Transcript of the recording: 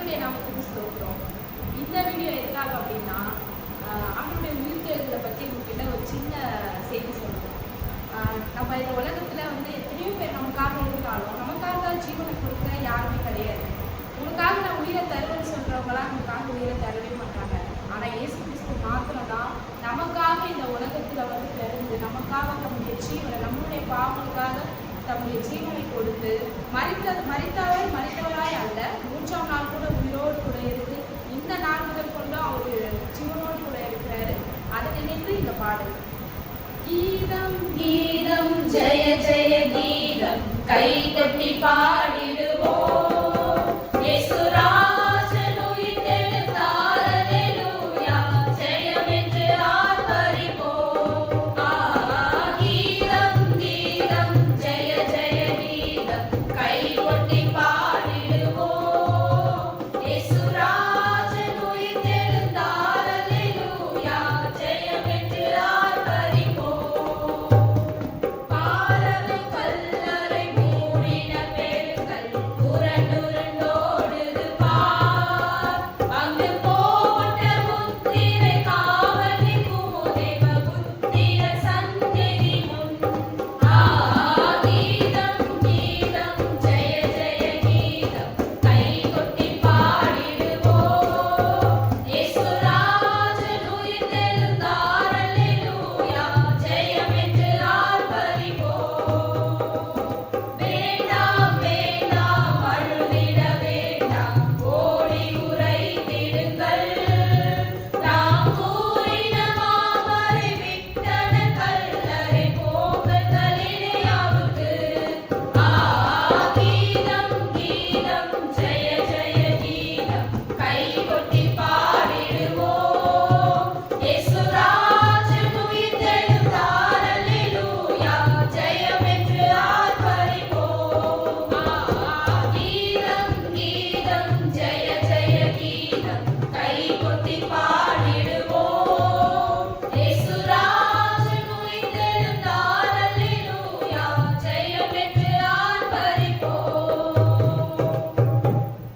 கர்த்தருடைய நாமத்துக்கு ஸ்தோத்திரம். இந்த வீடியோ எதுக்காக அப்படின்னா, அவனுடைய உயிர்த்தெழுதலை பற்றி உங்ககிட்ட ஒரு சின்ன செய்தி சொல்லணும். நம்ம இந்த உலகத்தில் வந்து எத்தனையோ பேர் நமக்காக இருந்தாலும் நமக்காக ஜீவனை கொடுக்க யாருமே கிடையாது. உனக்காக நான் உயிரை தருவேன்னு சொல்கிறவங்களாம் நமக்காக உயிரை தரவே மாட்டாங்க. ஆனால் இயேசு கிறிஸ்து மாத்திரம் தான் நமக்காக இந்த உலகத்தில் வந்து பிறந்து நமக்காக தம்முடைய ஜீவனை, நம்மளுடைய பாவங்களுக்காக தம்முடைய ஜீவனை கொடுத்து மரித்தவராய் அல்ல, 3ஆம் நாள் கூட உயிரோடு கூட இருந்து இந்த நாள் முதல் கொண்டு அவர் ஜீவனோடு கூட இருக்கிறாரு. அதை நினைத்து இந்த பாடல். கீதம் கீதம் ஜெய ஜெய கீதம் கை கொட்டி பாட